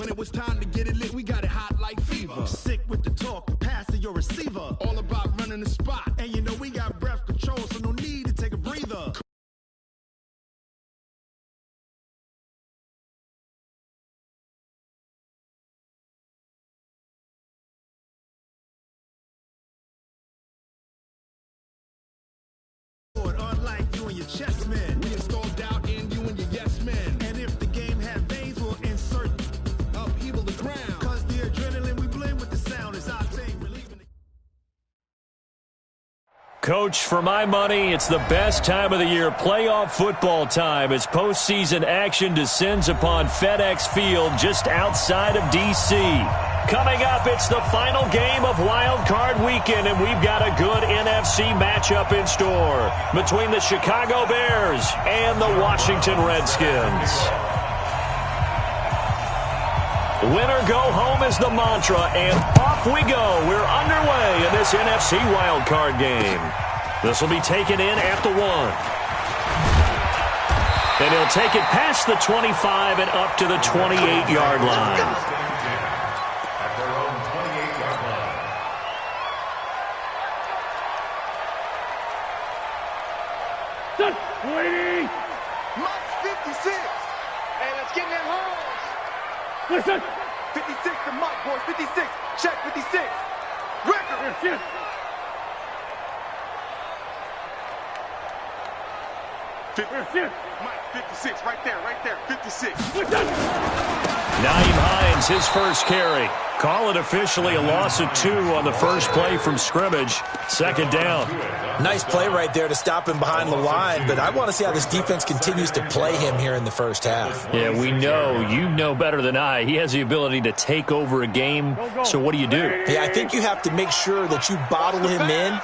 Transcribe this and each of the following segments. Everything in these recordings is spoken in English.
When it was time to get it lit, we got it hot like fever. Sick with the talk, pass to your receiver. All about running the spot. And you know we got breath control, so no need to take a breather. Unlike you and your chess men, We install doubt in you and your yes men. and if the game had veins, we'll insert. Upheaval the ground. Cause the adrenaline we blend with the sound is our thing. Relieving the Coach, for my money, it's the best time of the year, playoff football time, as postseason action descends upon FedEx Field just outside of D.C. Coming up, it's the final game of Wild Card Weekend, and we've got a good NFC matchup in store between the Chicago Bears and the Washington Redskins. Winner go home is the mantra, and off we go. We're underway in this NFC wildcard game. This will be taken in at the 1. And he'll take it past the 25 and up to the 28-yard line. At their own 28-yard line. Mike's 56. Hey, let's get in that holes. Listen. 56 to Mike, boys. 56. Check 56. Record. Yes. Mike, 56. Right there. 56. Nyheim Hines, his first carry. Call it officially a loss of 2 on the first play from scrimmage. Second down. Nice play right there to stop him behind the line, but I want to see how this defense continues to play him here in the first half. Yeah, we know. You know better than I. He has the ability to take over a game. So what do you do? Yeah, I think you have to make sure that you bottle him in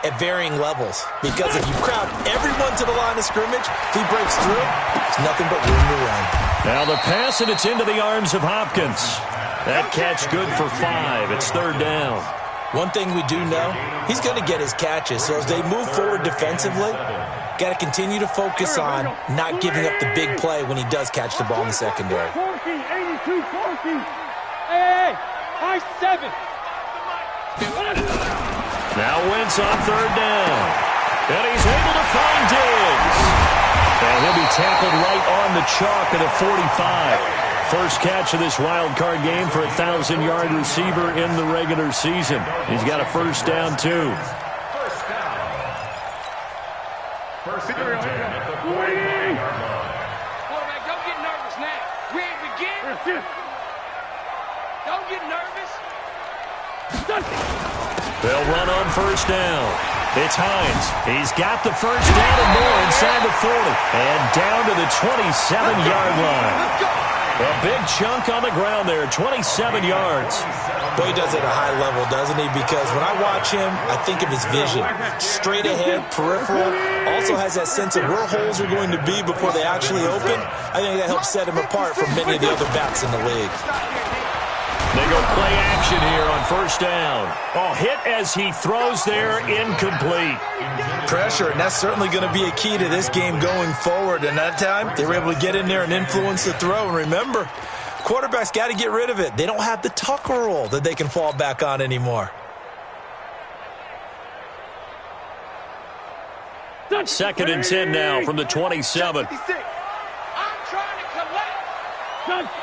at varying levels, because if you crowd everyone to the line of scrimmage, if he breaks through, it's nothing but room to run. Now the pass, and it's into the arms of Hopkins. That catch good for 5. It's third down. One thing we do know, he's going to get his catches, so as they move forward defensively, got to continue to focus on not giving up the big play when he does catch the ball in the secondary. 82, 14. Hey, high 7. Now Wentz on third down. And he's able to find Diggs. And he'll be tackled right on the chalk at a 45. First catch of this wild card game for a 1,000-yard receiver in the regular season. He's got a first down, too. First down at the 40-yard line. Quarterback, don't get nervous now. We ain't begin. Don't get nervous. They'll run on first down. It's Hines. He's got the first down and more inside the 40. And down to the 27-yard line. A big chunk on the ground there, 27 yards. Boy, he does it at a high level, doesn't he? Because when I watch him, I think of his vision. Straight ahead, peripheral. Also has that sense of where holes are going to be before they actually open. I think that helps set him apart from many of the other backs in the league. They go play action here on first down. Oh, hit as he throws there, incomplete. Pressure, and that's certainly going to be a key to this game going forward. And that time, they were able to get in there and influence the throw. And remember, quarterbacks got to get rid of it. They don't have the Tucker rule that they can fall back on anymore. Second and 10 now from the 27. I'm trying to collect.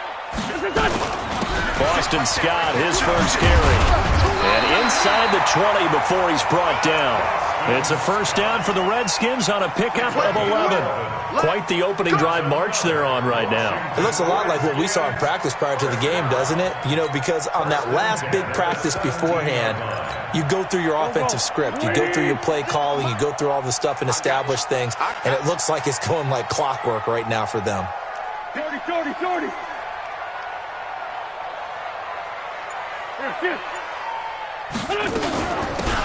Boston Scott, his first carry. And inside the 20 before he's brought down. It's a first down for the Redskins on a pickup of 11. Quite the opening drive march they're on right now. It looks a lot like what we saw in practice prior to the game, doesn't it? You know, because on that last big practice beforehand, you go through your offensive script. You go through your play calling. You go through all the stuff and establish things. And it looks like it's going like clockwork right now for them. 30.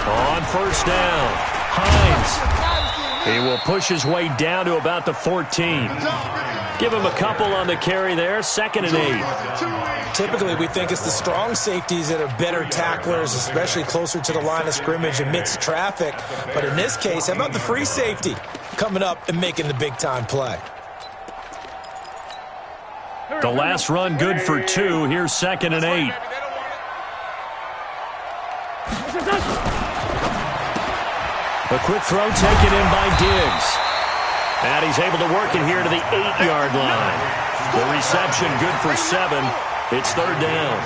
On first down, Hines. He will push his way down to about the 14. Give him a couple on the carry there, 2nd and 8. Typically, we think it's the strong safeties that are better tacklers, especially closer to the line of scrimmage amidst traffic. But in this case, how about the free safety coming up and making the big-time play? The last run good for 2. Here's 2nd and 8. A quick throw taken in by Diggs. And he's able to work it here to the 8-yard line. The reception good for 7. It's 3rd down.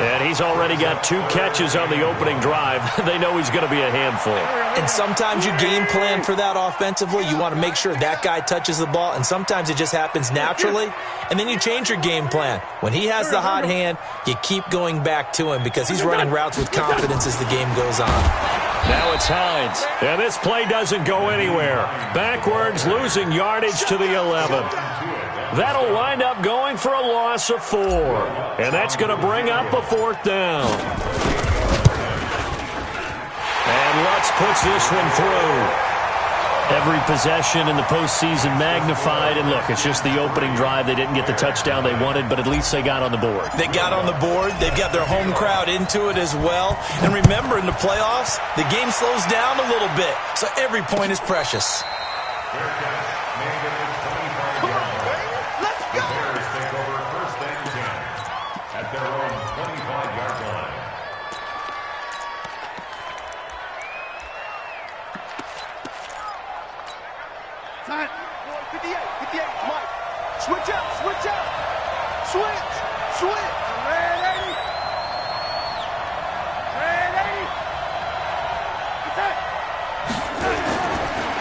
And he's already got 2 catches on the opening drive. They know he's going to be a handful. And sometimes you game plan for that offensively. You want to make sure that guy touches the ball, and sometimes it just happens naturally. And then you change your game plan. When he has the hot hand, you keep going back to him because he's running routes with confidence as the game goes on. Now it's Hines. And this play doesn't go anywhere. Backwards, losing yardage to the 11. That'll wind up going for a loss of 4. And that's going to bring up a 4th down. And Lutz puts this one through. Every possession in the postseason magnified. And look, it's just the opening drive. They didn't get the touchdown they wanted, but at least they got on the board. They got on the board. They've got their home crowd into it as well. And remember, in the playoffs, the game slows down a little bit. So every point is precious.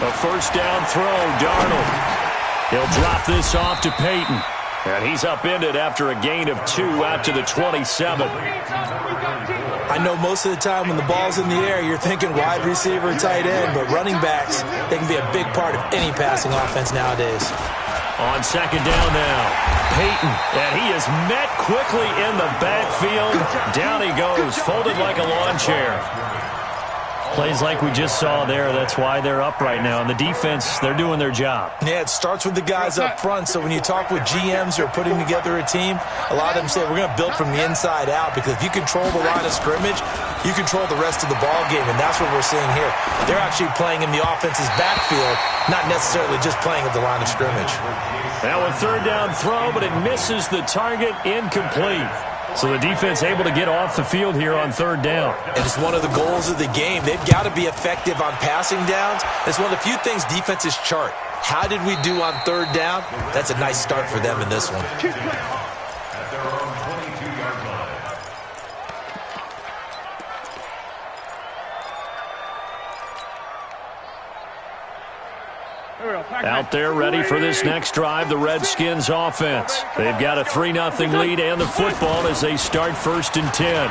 A 1st down throw, Darnold. He'll drop this off to Peyton. And he's upended after a gain of 2 out to the 27. I know most of the time when the ball's in the air, you're thinking wide receiver, tight end, but running backs, they can be a big part of any passing offense nowadays. On 2nd down now, Peyton, and he is met quickly in the backfield. Down he goes, folded like a lawn chair. Plays like we just saw there. That's why they're up right now. And the defense, they're doing their job. Yeah, it starts with the guys up front. So when you talk with GMs who are putting together a team, a lot of them say we're going to build from the inside out, because if you control the line of scrimmage, you control the rest of the ball game, and that's what we're seeing here. They're actually playing in the offense's backfield, not necessarily just playing at the line of scrimmage. Now a 3rd down throw, but it misses the target, incomplete. So the defense able to get off the field here on 3rd down. And it's one of the goals of the game. They've got to be effective on passing downs. It's one of the few things defenses chart. How did we do on 3rd down? That's a nice start for them in this one. Out there ready for this next drive, the Redskins offense. They've got a 3-0 lead and the football as they start 1st and 10.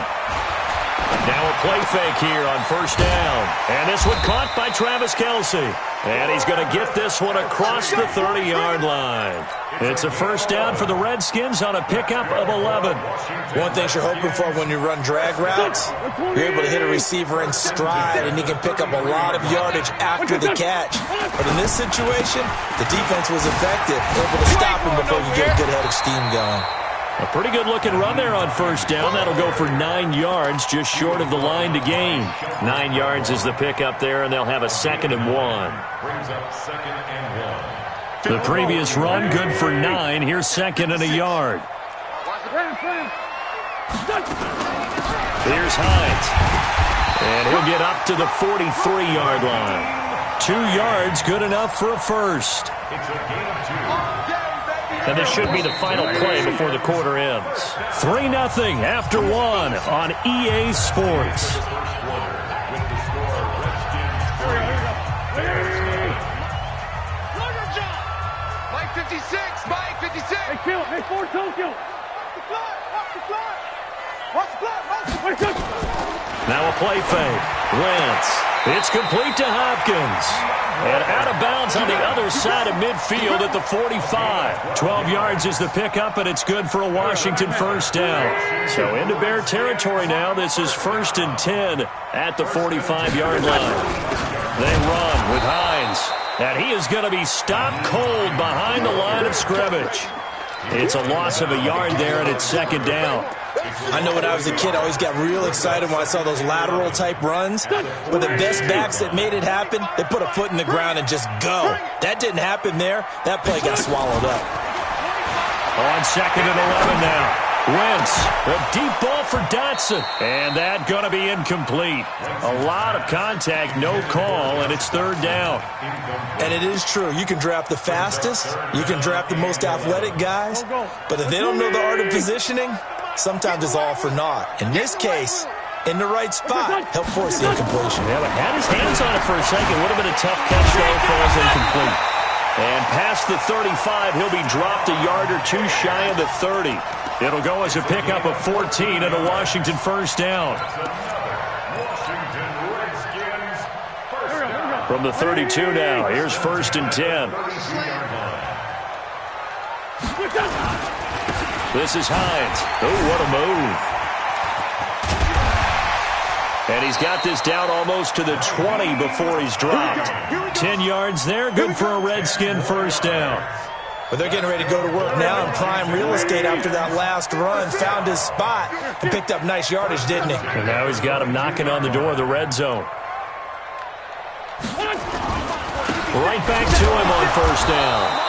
Now a play fake here on 1st down. And this one caught by Travis Kelce. And he's going to get this one across the 30-yard line. It's a 1st down for the Redskins on a pickup of 11. One thing you're hoping for when you run drag routes, you're able to hit a receiver in stride, and he can pick up a lot of yardage after the catch. But in this situation, the defense was effective, able to stop him before you get a good head of steam going. A pretty good-looking run there on 1st down. That'll go for 9 yards, just short of the line to gain. 9 yards is the pickup there, and they'll have a 2nd and 1. Brings up 2nd and 1. The previous run, good for 9. Here's 2nd and a yard. Here's Hines. And he'll get up to the 43-yard line. 2 yards, good enough for a first. It's a gain of 2. And this should be the final play before the quarter ends. 3-0 after 1 on EA Sports. Mike 56, Mike 56. Hey, kill it. Hey, 4 toe kill. Watch the clock. Watch the clock. Watch the clock. Watch the clock. Now a play fake. Wentz. It's complete to Hopkins. And out of bounds on the other side of midfield at the 45. 12 yards is the pickup, and it's good for a Washington 1st down. So into Bear territory now. This is 1st and 10 at the 45-yard line. They run with Hines. And he is going to be stopped cold behind the line of scrimmage. It's a loss of a yard there, and it's 2nd down. I know when I was a kid, I always got real excited when I saw those lateral-type runs. But the best backs that made it happen, they put a foot in the ground and just go. That didn't happen there. That play got swallowed up. On 2nd and 11 now. Wentz, a deep ball for Dotson. And that going to be incomplete. A lot of contact, no call, and it's 3rd down. And it is true. You can draft the fastest. You can draft the most athletic guys. But if they don't know the art of positioning, sometimes it's all for naught. In this case, in the right spot, help force the incompletion. Yeah, but had his hands on it for a second. Would have been a tough catch, though, falls incomplete. And past the 35, he'll be dropped a yard or two shy of the 30. It'll go as a pickup of 14 and a Washington 1st down. From the 32 now, here's 1st and 10. This is Hines. Oh, what a move. And he's got this down almost to the 20 before he's dropped. 10 yards there, good for a Redskin 1st down. But they're getting ready to go to work now in prime real estate after that last run. Found his spot and picked up nice yardage, didn't he? And now he's got him knocking on the door of the red zone. Right back to him on 1st down.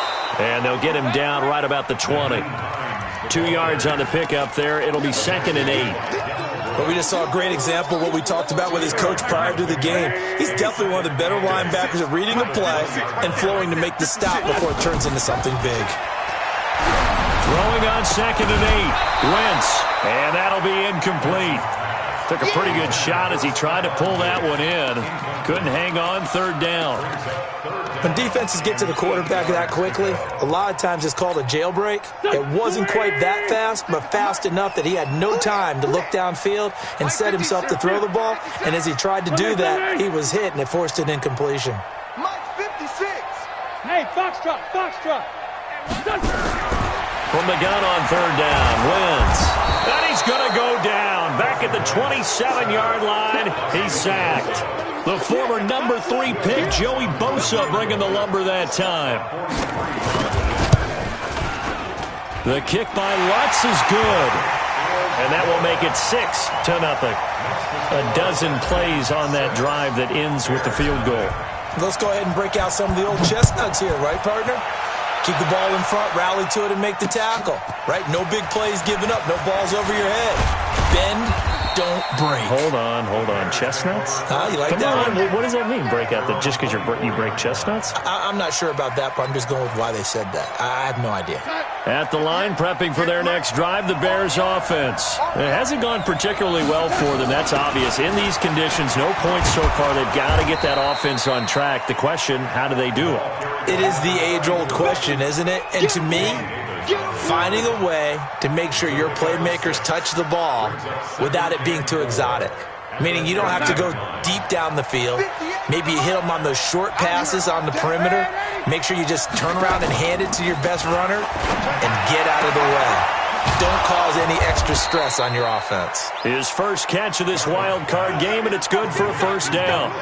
And they'll get him down right about the 20. 2 yards on the pickup there. It'll be 2nd and 8. But we just saw a great example of what we talked about with his coach prior to the game. He's definitely one of the better linebackers at reading a play and flowing to make the stop before it turns into something big. Throwing on 2nd and 8. Wentz. And that'll be incomplete. Took a pretty good shot as he tried to pull that one in. Couldn't hang on, 3rd down. When defenses get to the quarterback that quickly, a lot of times it's called a jailbreak. It wasn't quite that fast, but fast enough that he had no time to look downfield and set himself to throw the ball. And as he tried to do that, he was hit, and it forced an incompletion. Mike 56. Hey, Foxtrot, Foxtrot. From the gun on 3rd down, Wentz. And he's going to go down. Back at the 27-yard line, he's sacked. The former number 3 pick, Joey Bosa, bringing the lumber that time. The kick by Lutz is good. And that will make it 6-0. A dozen plays on that drive that ends with the field goal. Let's go ahead and break out some of the old chestnuts here, right, partner? Keep the ball in front, rally to it, and make the tackle. Right? No big plays given up, no balls over your head. Bend, don't break. Hold on. Chestnuts? You like Come that on. one? What does that mean, break out? Just because you break chestnuts? I'm not sure about that, but I'm just going with why they said that. I have no idea. At the line, prepping for their next drive, the Bears offense. It hasn't gone particularly well for them. That's obvious. In these conditions, no points so far. They've got to get that offense on track. The question, how do they do it? It is the age-old question, isn't it? And to me, finding a way to make sure your playmakers touch the ball without it being too exotic. Meaning you don't have to go deep down the field. Maybe you hit them on those short passes on the perimeter. Make sure you just turn around and hand it to your best runner and get out of the way. Don't cause any extra stress on your offense. His first catch of this wild card game, and it's good for a 1st down.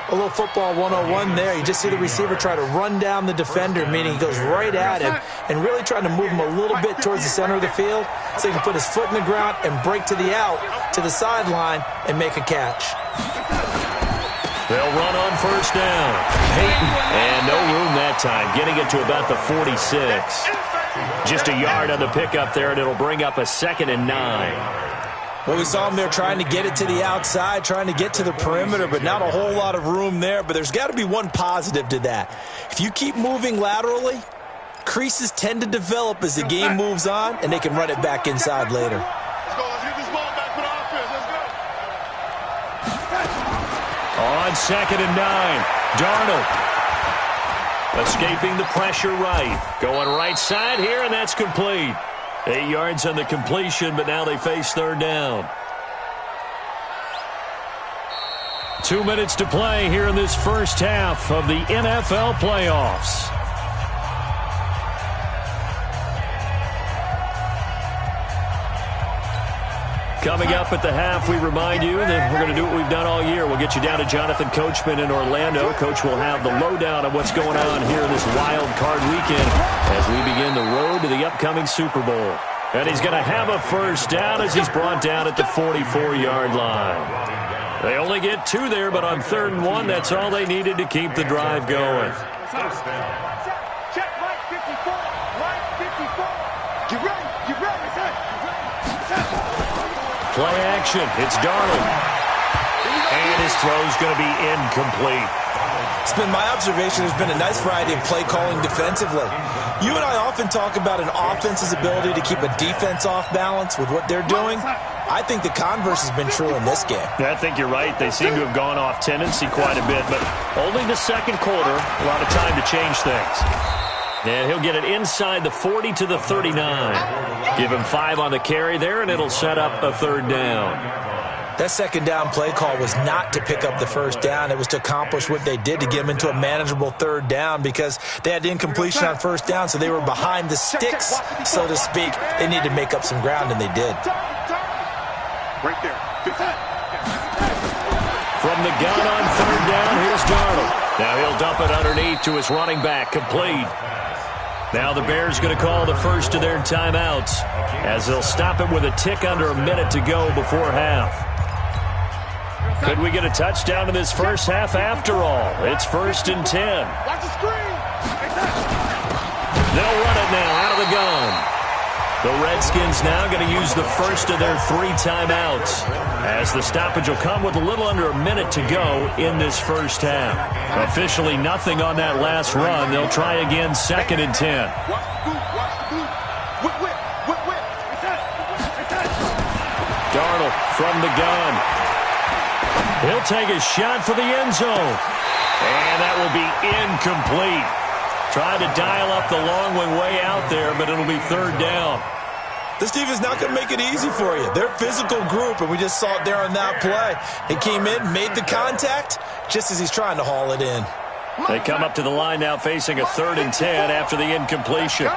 A little football 101 there. You just see the receiver try to run down the defender, meaning he goes right at him and really trying to move him a little bit towards the center of the field so he can put his foot in the ground and break to the out, to the sideline, and make a catch. They'll run on 1st down. Peyton, and no room that time, getting it to about the 46. Just a yard on the pickup there, and it'll bring up a 2nd and 9. Well, we saw him there trying to get it to the outside, trying to get to the perimeter, but not a whole lot of room there. But there's got to be one positive to that. If you keep moving laterally, creases tend to develop as the game moves on, and they can run it back inside later. Let's go. Let's get this ball back for the offense. Let's go. On 2nd and 9, Darnold. Escaping the pressure right. Going right side here, and that's complete. 8 yards on the completion, but now they face 3rd down. 2 minutes to play here in this first half of the NFL playoffs. Coming up at the half, we remind you that we're going to do what we've done all year. We'll get you down to Jonathan Coachman in Orlando. Coach will have the lowdown of what's going on here in this wild card weekend as we begin the road to the upcoming Super Bowl. And he's going to have a 1st down as he's brought down at the 44-yard line. They only get 2 there, but on 3rd and 1, that's all they needed to keep the drive going. Check right 54. Right 54. play action. It's Darnold. And his throw's going to be incomplete. It's been my observation there's been a nice variety of play calling defensively. You and I often talk about an offense's ability to keep a defense off balance with what they're doing. I think the converse has been true in this game. Yeah, I think you're right. They seem to have gone off tendency quite a bit, but only the second quarter, a lot of time to change things. And he'll get it inside the 40 to the 39. Give him 5 on the carry there, and it'll set up a third down. That second down play call was not to pick up the first down. It was to accomplish what they did to get them into a manageable third down because they had incompletion on first down, so they were behind the sticks, so to speak. They needed to make up some ground, and they did. Right there. From the gun on third down, here's Darnold. Now he'll dump it underneath to his running back, complete. Now the Bears going to call the first of their timeouts as they'll stop it with a tick under a minute to go before half. Could we get a touchdown in this first half after all? It's 1st and 10. Watch the screen. They'll run it now out of the gun. The Redskins now going to use the first of their 3 timeouts as the stoppage will come with a little under a minute to go in this first half. Officially nothing on that last run. They'll try again 2nd and 10. Watch the boot. Watch the boot. Whip. Darnold from the gun. He'll take a shot for the end zone. And that will be incomplete. Trying to dial up the long one way out there, but it'll be third down. This team is not going to make it easy for you. They're a physical group, and we just saw it there on that play. He came in, made the contact, just as he's trying to haul it in. They come up to the line now facing a 3rd and 10 after the incompletion.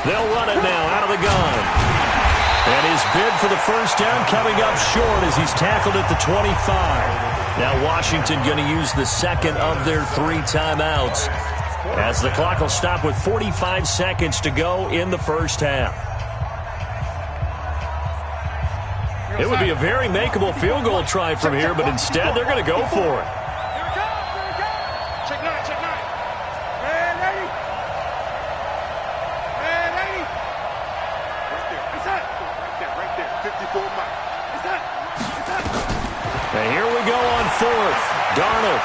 They'll run it now out of the gun. And his bid for the first down coming up short as he's tackled at the 25. Now Washington going to use the second of their 3 timeouts as the clock will stop with 45 seconds to go in the first half. It would be a very makeable field goal try from here, but instead they're going to go for it. Check 9. Man, 80. Right there. 54 miles. And here we go on 4th. Darnold.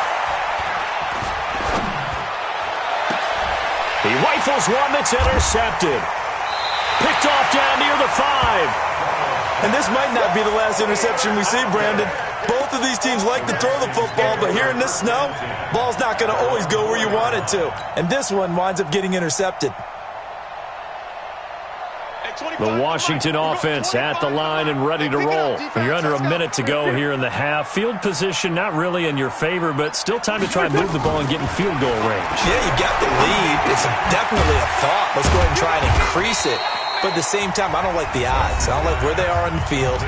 He rifles one that's intercepted. Picked off down near the 5. And this might not be the last interception we see, Brandon. Both of these teams like to throw the football, but here in this snow, ball's not going to always go where you want it to. And this one winds up getting intercepted. The Washington offense at the line and ready to roll. You're under a minute to go here in the half. Field position not really in your favor, but still time to try and move the ball and get in field goal range. Yeah, you got the lead. It's definitely a thought. Let's go ahead and try and increase it. But at the same time, I don't like the odds. I don't like where they are on the field.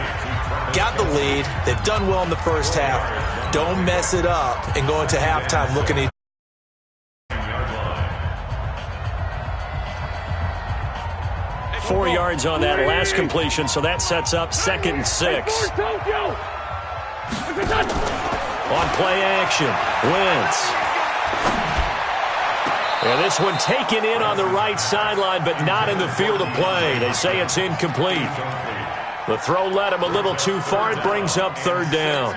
Got the lead. They've done well in the first half. Don't mess it up and go into halftime looking at 4 yards on that last completion, so that sets up 2nd and 6. On play action, Wentz. And this one taken in on the right sideline, but not in the field of play. They say it's incomplete. The throw led him a little too far. It brings up 3rd down.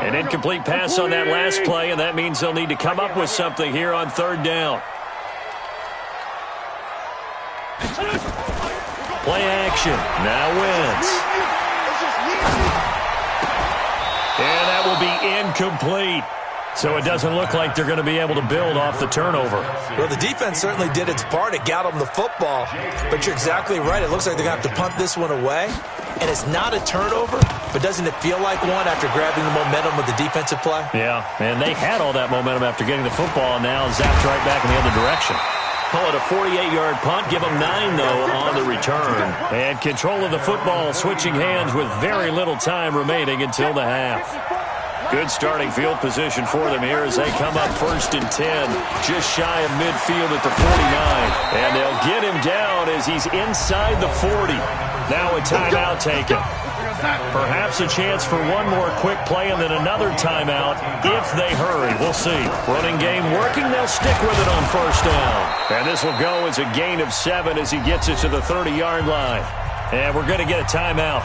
An incomplete pass on that last play, and that means they'll need to come up with something here on 3rd down. Play action. Now Wentz. And that will be incomplete. So it doesn't look like they're going to be able to build off the turnover. Well, the defense certainly did its part. It got them the football. But you're exactly right. It looks like they're going to have to punt this one away. And it's not a turnover, but doesn't it feel like one after grabbing the momentum with the defensive play? Yeah, and they had all that momentum after getting the football, and now zapped right back in the other direction. Call it a 48-yard punt. Give them 9, though, on the return. And control of the football, switching hands with very little time remaining until the half. Good starting field position for them here as they come up 1st and 10, just shy of midfield at the 49. And they'll get him down as he's inside the 40. Now a timeout taken. Perhaps a chance for one more quick play and then another timeout if they hurry. We'll see. Running game working. They'll stick with it on 1st down. And this will go as a gain of 7 as he gets it to the 30-yard line. And we're going to get a timeout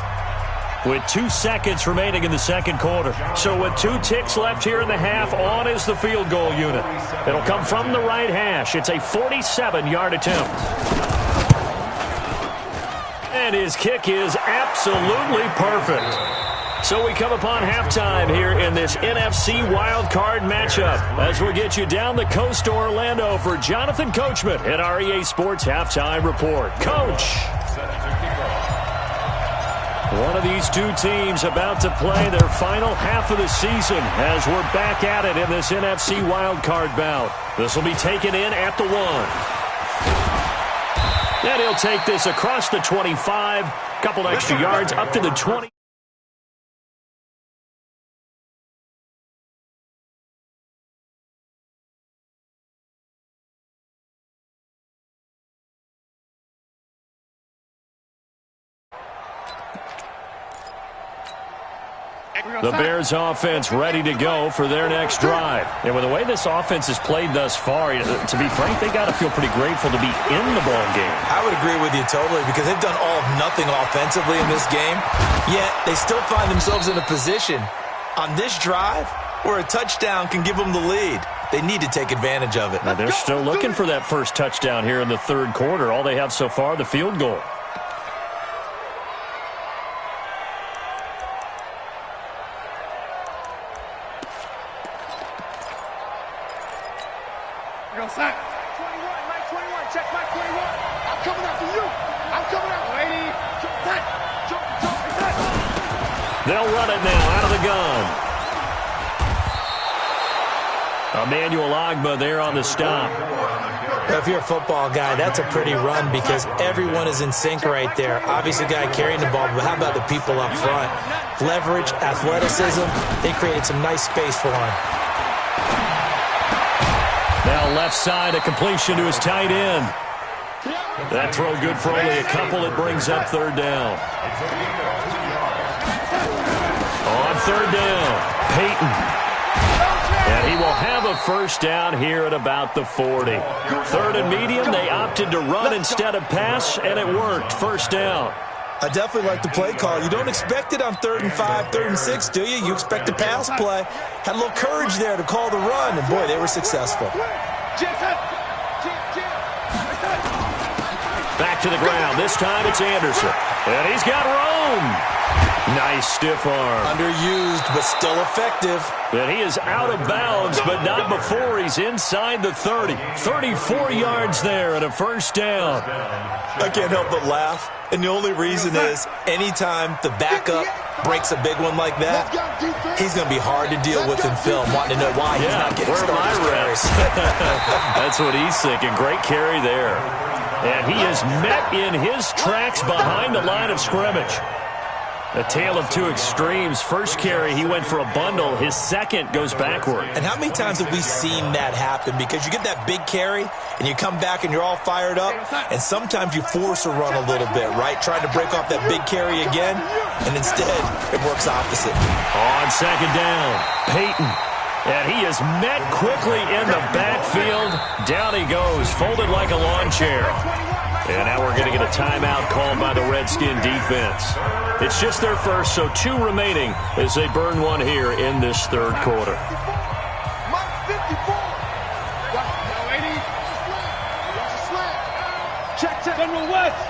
with 2 seconds remaining in the second quarter. So with 2 ticks left here in the half, on is the field goal unit. It'll come from the right hash. It's a 47-yard attempt. And his kick is absolutely perfect. So we come upon halftime here in this NFC wildcard matchup as we get you down the coast to Orlando for Jonathan Coachman at our EA Sports Halftime Report. Coach! One of these two teams about to play their final half of the season as we're back at it in this NFC wildcard bout. This will be taken in at the 1. And he'll take this across the 25, couple extra yards up to the 20. The Bears offense ready to go for their next drive. And with the way this offense has played thus far, to be frank, they got to feel pretty grateful to be in the ball game. I would agree with you totally because they've done all of nothing offensively in this game, yet they still find themselves in a position on this drive where a touchdown can give them the lead. They need to take advantage of it. Now they're still looking for that first touchdown here in the third quarter. All they have so far, the field goal. Sack. 21, Mike 21, check Mike 21. I'm coming after you. I'm coming after lady. Jump, attack. They'll run it now out of the gun. Emmanuel Ogbah there on the stop. If you're a football guy, that's a pretty run because everyone is in sync right there. Obviously, the guy carrying the ball, but how about the people up front? Leverage, athleticism, they created some nice space for him. Now left side, a completion to his tight end. That throw good for only a couple. It brings up third down. On third down, Peyton. And he will have a first down here at about the 40. Third and medium, they opted to run instead of pass, and it worked. First down. I definitely like the play call. You don't expect it on 3rd and 5, 3rd and 6, do you? You expect a pass play. Had a little courage there to call the run, and boy, they were successful. Back to the ground. This time it's Anderson. And he's got Rome. Nice stiff arm. Underused, but still effective. And he is out of bounds, but not before he's inside the 30. 34 yards there and a first down. I can't help but laugh. And the only reason is anytime the backup breaks a big one like that, he's going to be hard to deal with in film, wanting to know why he's not getting started carries. That's what he's thinking. Great carry there. And he is met in his tracks behind the line of scrimmage. A tale of two extremes. First carry, he went for a bundle. His second goes backward. And how many times have we seen that happen? Because you get that big carry, and you come back and you're all fired up, and sometimes you force a run a little bit, right? Trying to break off that big carry again, and instead it works opposite. On second down, Peyton. And he is met quickly in the backfield. Down he goes, folded like a lawn chair. And now we're going to get a timeout called by the Redskin defense. It's just their first, so 2 remaining as they burn one here in this third quarter. Check, General West.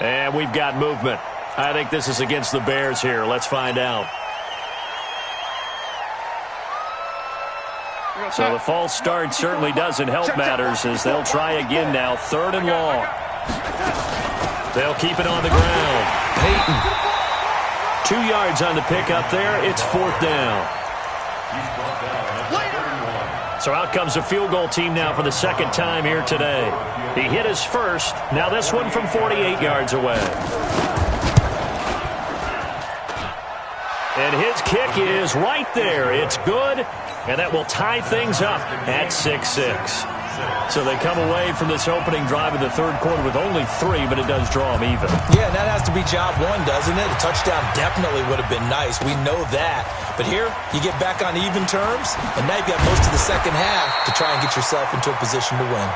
And we've got movement. I think this is against the Bears here. Let's find out. So the false start certainly doesn't help matters as they'll try again now. 3rd and long. They'll keep it on the ground. Peyton. 2 yards on the pickup there. It's 4th down. So out comes the field goal team now for the second time here today. He hit his first. Now this one from 48 yards away. And his kick is right there. It's good. And that will tie things up at 6-6. So they come away from this opening drive in the third quarter with only 3, but it does draw them even. Yeah, and that has to be job one, doesn't it? A touchdown definitely would have been nice. We know that. But here, you get back on even terms, and now you've got most of the second half to try and get yourself into a position to win.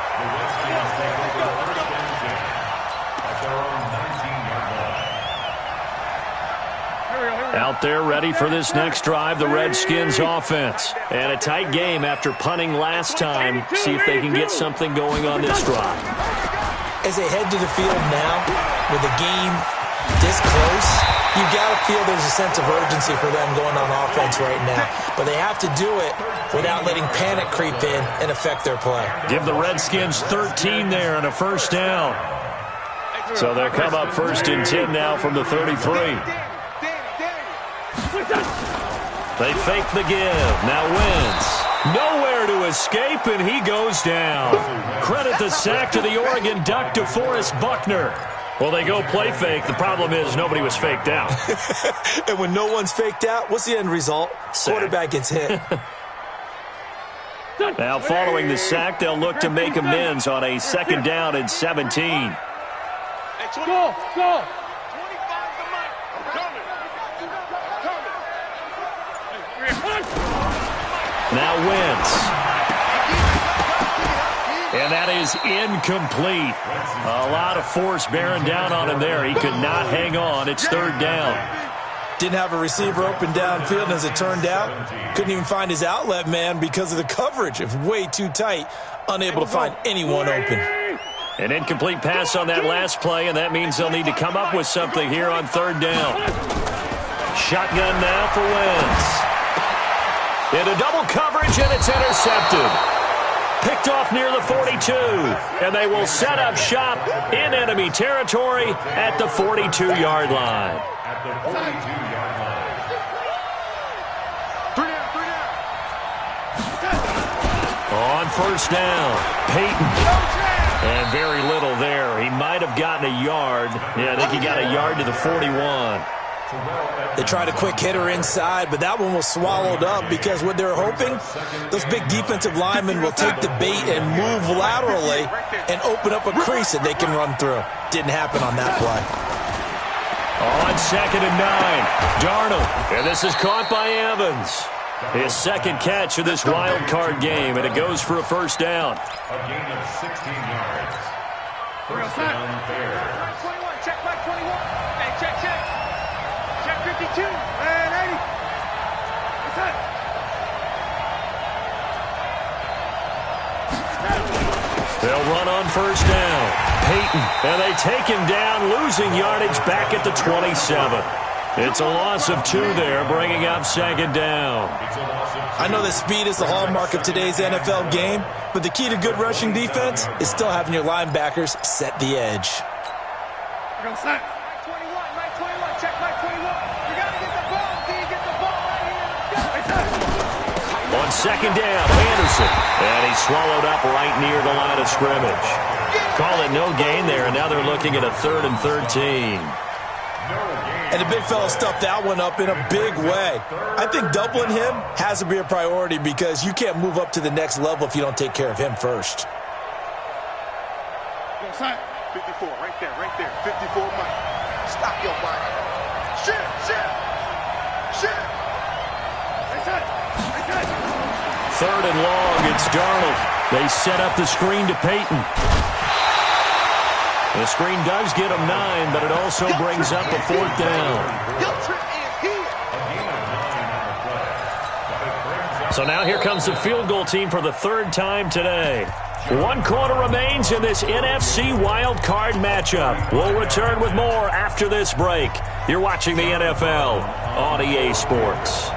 Out there ready for this next drive, the Redskins offense. And a tight game after punting last time. See if they can get something going on this drive. As they head to the field now, with the game this close, you got to feel there's a sense of urgency for them going on offense right now. But they have to do it without letting panic creep in and affect their play. Give the Redskins 13 there and a first down. So they'll come up 1st and 10 now from the 33. They fake the give. Now Wentz. Nowhere to escape, and he goes down. Credit the sack to the Oregon Duck, DeForest Buckner. Well, they go play fake. The problem is nobody was faked out. And when no one's faked out, what's the end result? Sack. Quarterback gets hit. Now, following the sack, they'll look to make amends on a 2nd down and 17. Go, go. Now Wentz. And that is incomplete. A lot of force bearing down on him there. He could not hang on. It's 3rd down. Didn't have a receiver open downfield, and as it turned out, couldn't even find his outlet man because of the coverage. It was way too tight, unable to find anyone open. An incomplete pass on that last play, and that means they'll need to come up with something here on 3rd down. Shotgun now for Wentz. Into double coverage, and it's intercepted. Picked off near the 42, and they will set up shop in enemy territory at the 42-yard line. At the 42-yard line. On 1st down, Peyton. And very little there. He might have gotten a yard. Yeah, I think he got a yard to the 41. They tried a quick hitter inside, but that one was swallowed up because what they're hoping, those big defensive linemen will take the bait and move laterally and open up a crease that they can run through. Didn't happen on that play. On 2nd and 9, Darnold. And this is caught by Evans. His 2nd catch of this wild card game, and it goes for a 1st down. A gain of 16 yards. 1st down there. 21, check back 21. Hey, check. Check 52. And 80. What's that? They'll run on 1st down. Peyton, and they take him down, losing yardage back at the 27. It's a loss of 2 there, bringing up 2nd down. I know that speed is the hallmark of today's NFL game, but the key to good rushing defense is still having your linebackers set the edge. Go sack. 21, right 21, check my 21. You got to get the ball. Can you get the ball right here? On 2nd down, Anderson. And he's swallowed up right near the line of scrimmage. Call it no gain there, and now they're looking at a 3rd and 13. And the big fella stuffed that one up in a big way. I think doubling him has to be a priority because you can't move up to the next level if you don't take care of him first. Go sack. 54, right there. 54, Mike. Stop your body. Shit. Right. 3rd and long, it's Darnold. They set up the screen to Peyton. The screen does get him 9, but it also brings up a 4th down. So now here comes the field goal team for the 3rd time today. 1 quarter remains in this NFC wild card matchup. We'll return with more after this break. You're watching the NFL on EA Sports.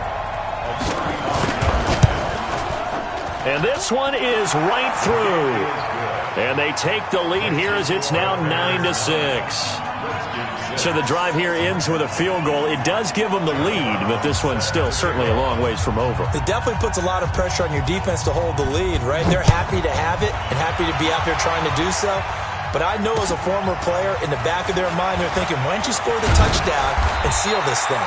And this one is right through. And they take the lead here as it's now 9-6. So the drive here ends with a field goal. It does give them the lead, but this one's still certainly a long ways from over. It definitely puts a lot of pressure on your defense to hold the lead, right? They're happy to have it and happy to be out there trying to do so. But I know as a former player, in the back of their mind, they're thinking, why don't you score the touchdown and seal this thing?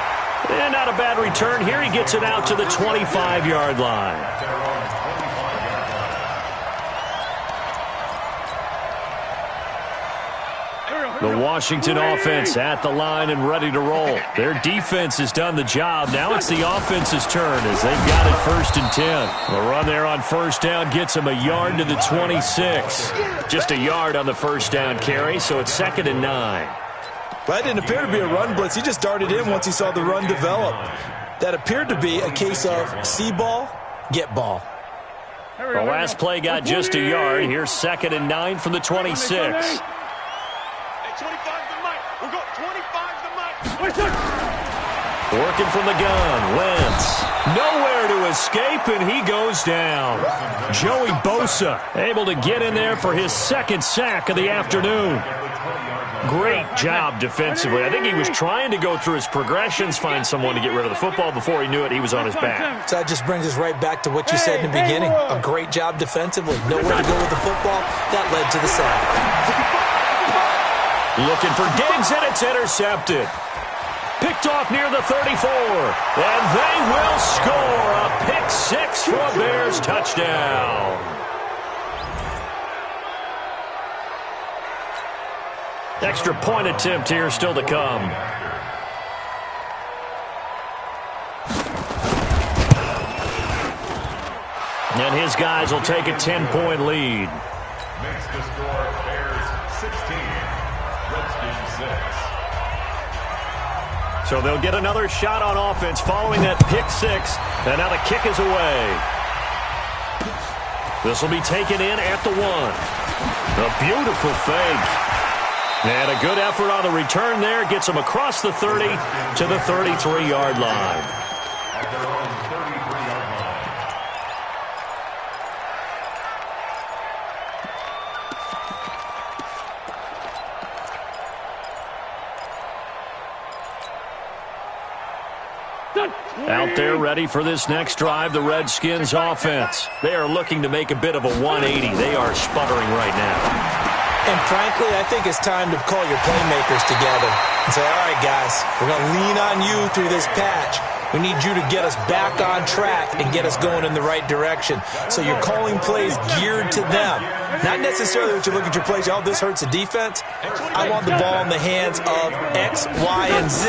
And not a bad return here. He gets it out to the 25-yard line. The Washington offense at the line and ready to roll. Their defense has done the job. Now it's the offense's turn as they've got it 1st and 10. The run there on 1st down gets them a yard to the 26. Just a yard on the 1st down carry, so it's 2nd and 9. That didn't appear to be a run blitz. He just darted in once he saw the run develop. That appeared to be a case of see ball, get ball. The last play got just a yard. Here's 2nd and 9 from the 26. Working from the gun, Wentz. Nowhere to escape, and he goes down. Joey Bosa able to get in there for his 2nd sack of the afternoon. Great job defensively. I think he was trying to go through his progressions, find someone to get rid of the football. Before he knew it, he was on his back. So that just brings us right back to what you said in the beginning. A great job defensively. Nowhere to go with the football. That led to the sack. Looking for Diggs, and it's intercepted. Picked off near the 34. And they will score a pick 6 for a Bears touchdown. Extra point attempt here still to come. And his guys will take a 10-point lead. Makes the score Bears 16, Redskins 6. So they'll get another shot on offense following that pick 6. And now the kick is away. This will be taken in at the 1. A beautiful fake. And a good effort on the return there. Gets them across the 30 to the 33-yard line. At their own 33-yard line. Out there ready for this next drive, the Redskins offense. They are looking to make a bit of a 180. They are sputtering right now. And frankly, I think it's time to call your playmakers together and say, all right, guys, we're going to lean on you through this patch. We need you to get us back on track and get us going in the right direction. So you're calling plays geared to them. Not necessarily that you look at your plays, oh, this hurts the defense. I want the ball in the hands of X, Y, and Z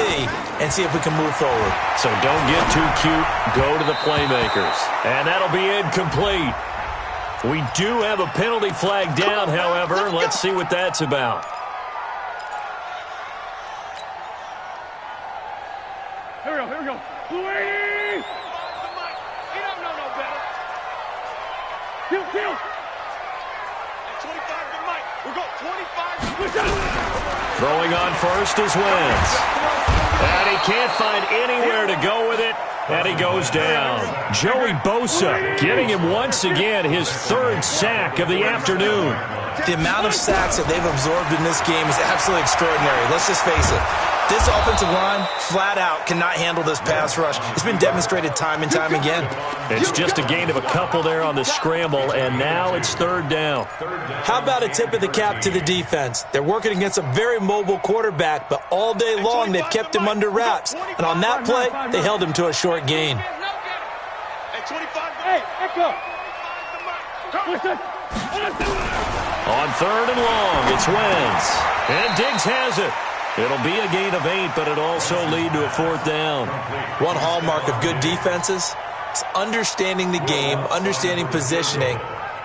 and see if we can move forward. So don't get too cute. Go to the playmakers. And that'll be incomplete. We do have a penalty flag down, however. Let's see what that's about. Here we go. Louis! He don't know no better. Kill. 25 to Mike. We go 25. Throwing on first is Wentz. And he can't find anywhere to go with it. And he goes down. Joey Bosa getting him once again his 3rd sack of the afternoon. The amount of sacks that they've absorbed in this game is absolutely extraordinary. Let's just face it. This offensive line, flat out, cannot handle this pass rush. It's been demonstrated time and time again. It's just a gain of a couple there on the scramble, and now it's 3rd down. How about a tip of the cap to the defense? They're working against a very mobile quarterback, but all day long they've kept him under wraps. And on that play, they held him to a short gain. Hey, Echo. On 3rd and long, it's Wentz. And Diggs has it. It'll be a gain of 8, but it'll also lead to a 4th down. One hallmark of good defenses is understanding the game, understanding positioning,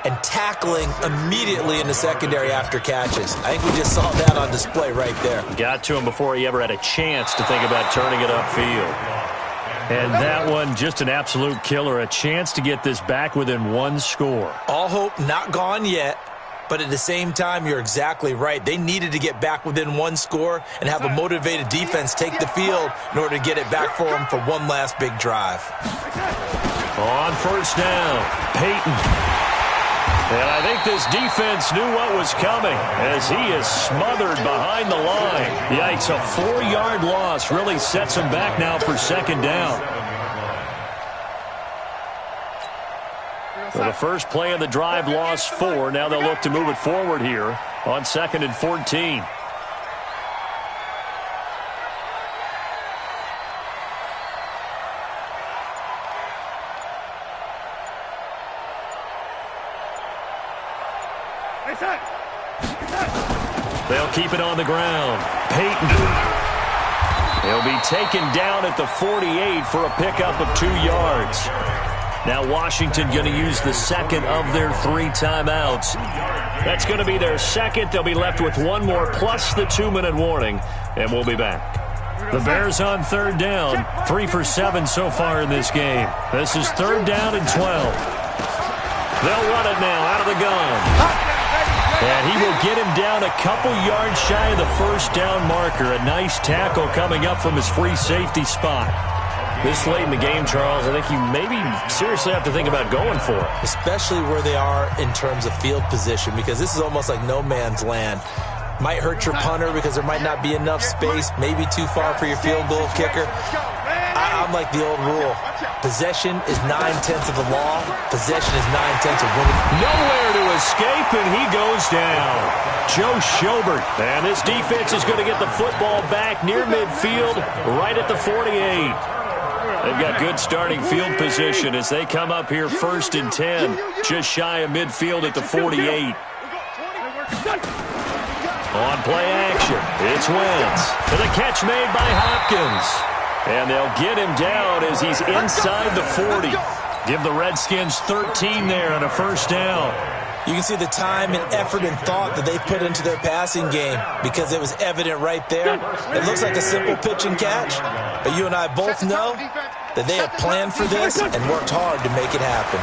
and tackling immediately in the secondary after catches. I think we just saw that on display right there. Got to him before he ever had a chance to think about turning it upfield. And that one, just an absolute killer. A chance to get this back within 1 score. All hope not gone yet. But at the same time, you're exactly right. They needed to get back within 1 score and have a motivated defense take the field in order to get it back for them for one last big drive. On 1st down, Peyton. And I think this defense knew what was coming as he is smothered behind the line. Yikes, a 4-yard loss really sets him back now for 2nd down. So the first play of the drive lost 4. Now they'll look to move it forward here on 2nd and 14. They'll keep it on the ground. Peyton. He'll be taken down at the 48 for a pickup of 2 yards. Now Washington going to use the second of their 3 timeouts. That's going to be their second. They'll be left with 1 more plus the 2-minute warning, and we'll be back. The Bears on third down, 3 for 7 so far in this game. This is third down and 12. They'll run it now out of the gun. And he will get him down a couple yards shy of the first down marker. A nice tackle coming up from his free safety spot. This late in the game, Charles, I think you maybe seriously have to think about going for it. Especially where they are in terms of field position, because this is almost like no man's land. Might hurt your punter because there might not be enough space, maybe too far for your field goal kicker. I'm like the old rule. Possession is 9/10 of the law. Possession is 9/10 of winning. Nowhere to escape, and he goes down. Joe Schobert. And this defense is going to get the football back near midfield, right at the 48. They've got good starting field position as they come up here first and 10, just shy of midfield at the 48. On play action, it's Wentz. For the catch made by Hopkins. And they'll get him down as he's inside the 40. Give the Redskins 13 there on a first down. You can see the time and effort and thought that they put into their passing game because it was evident right there. It looks like a simple pitch and catch, but you and I both know that they have planned for this and worked hard to make it happen.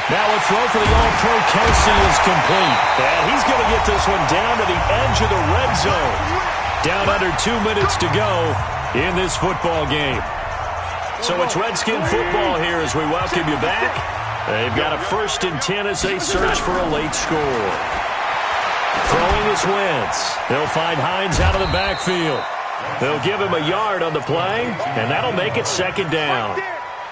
Now a throw for the All-Pro Kelsey is complete. And he's going to get this one down to the edge of the red zone. Down under 2 minutes to go in this football game. So it's Redskin football here as we welcome you back. They've got a first and 10 as they search for a late score. Throwing is Wentz. They'll find Hines out of the backfield. They'll give him a yard on the play, and that'll make it second down.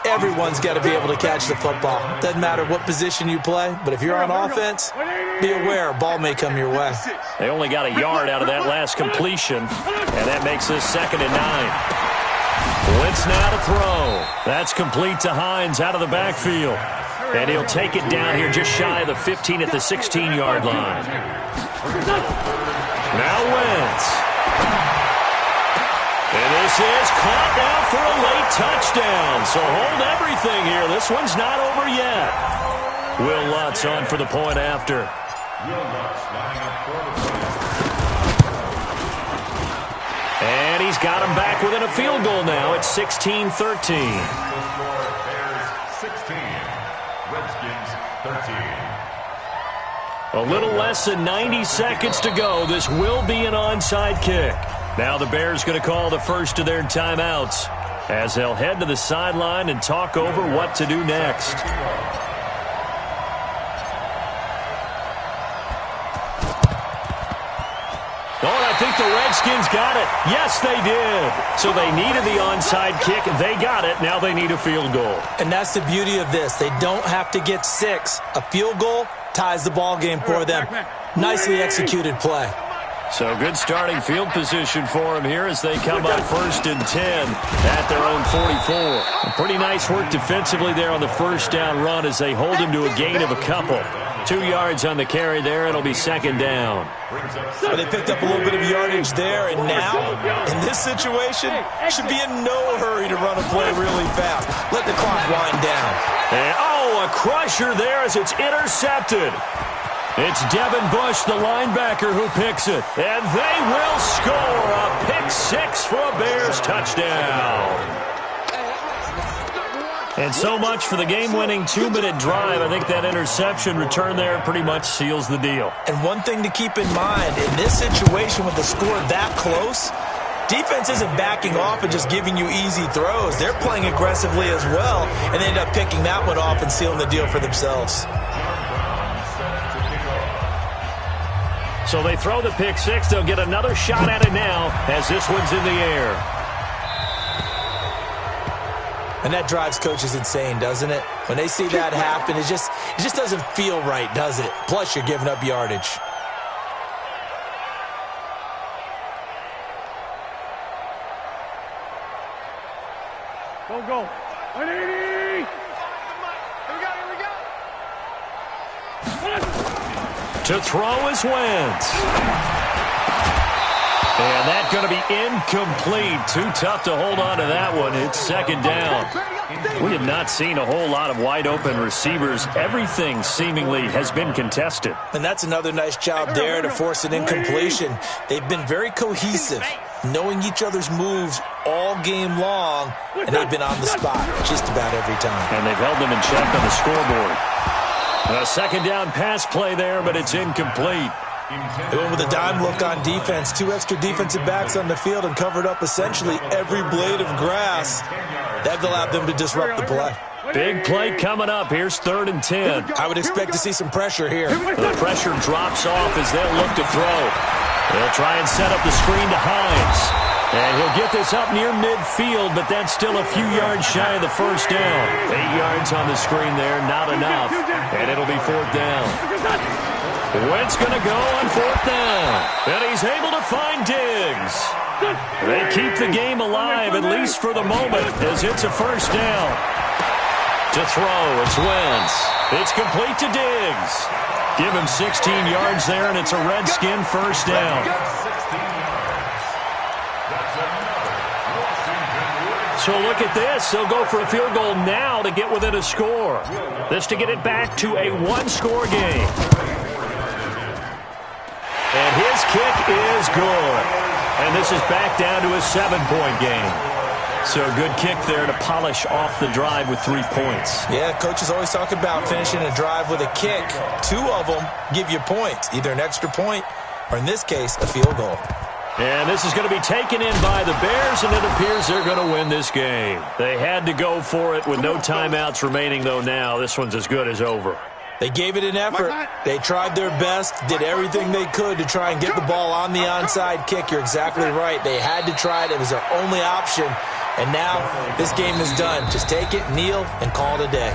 Everyone's got to be able to catch the football. Doesn't matter what position you play, but if you're on offense, be aware a ball may come your way. They only got a yard out of that last completion, and that makes this second and 9. Wentz now to throw. That's complete to Hines out of the backfield. And he'll take it down here just shy of the 15 at the 16-yard line. Now Wentz. And this is caught now for a late touchdown. So hold everything here. This one's not over yet. Will Lutz on for the point after. And he's got him back within a field goal now. It's 16-13. 16, Redskins 13. A little less than 90 seconds to go. This will be an onside kick. Now the Bears going to call the first of their timeouts as they'll head to the sideline and talk over what to do next. I think the Redskins got it. Yes, they did. So they needed the onside kick. They got it. Now they need a field goal. And that's the beauty of this. They don't have to get 6. A field goal ties the ball game for them. Nicely executed play. So good starting field position for them here as they come up first and 10 at their own 44. Pretty nice work defensively there on the first down run as they hold him to a gain of a couple. 2 yards on the carry there. It'll be second down. Well, they picked up a little bit of yardage there, and now, in this situation, should be in no hurry to run a play really fast. Let the clock wind down. And, a crusher there as it's intercepted. It's Devin Bush, the linebacker, who picks it. And they will score a pick 6 for a Bears touchdown. And so much for the game-winning 2-minute drive. I think that interception return there pretty much seals the deal. And one thing to keep in mind, in this situation with the score that close, defense isn't backing off and just giving you easy throws. They're playing aggressively as well, and they end up picking that one off and sealing the deal for themselves. So they throw the pick 6. They'll get another shot at it now as this one's in the air. And that drives coaches insane, doesn't it? When they see that happen, it just doesn't feel right, does it? Plus, you're giving up yardage. Go. 180! Here we go. To throw is Wentz. And that's going to be incomplete. Too tough to hold on to that one. It's second down. We have not seen a whole lot of wide-open receivers. Everything seemingly has been contested. And that's another nice job there to force an incompletion. They've been very cohesive, knowing each other's moves all game long, and they've been on the spot just about every time. And they've held them in check on the scoreboard. A second down pass play there, but it's incomplete. They went with a dime look on defense. 2 extra defensive backs on the field and covered up essentially every blade of grass. That allowed them to disrupt the play. Big play coming up. Here's 3rd and 10. I would expect to see some pressure here. The pressure drops off as they'll look to throw. They'll try and set up the screen to Hines. And he'll get this up near midfield, but that's still a few yards shy of the first down. 8 yards on the screen there, not enough. And it'll be 4th down. Wentz going to go on 4th down. And he's able to find Diggs. They keep the game alive, at least for the moment, as it's a first down. To throw, it's Wentz. It's complete to Diggs. Give him 16 yards there, and it's a Redskin first down. So look at this. They'll go for a field goal now to get within a score. This to get it back to a one-score game. And his kick is good. And this is back down to a 7-point game. So a good kick there to polish off the drive with 3 points. Yeah, coaches always talk about finishing a drive with a kick. 2 of them give you points, either an extra point or, in this case, a field goal. And this is going to be taken in by the Bears, and it appears they're going to win this game. They had to go for it with no timeouts remaining, though, now. This one's as good as over. They gave it an effort. They tried their best, did everything they could to try and get the ball on the onside kick. You're exactly right. They had to try it. It was their only option. And now this game is done. Just take it, kneel, and call it a day.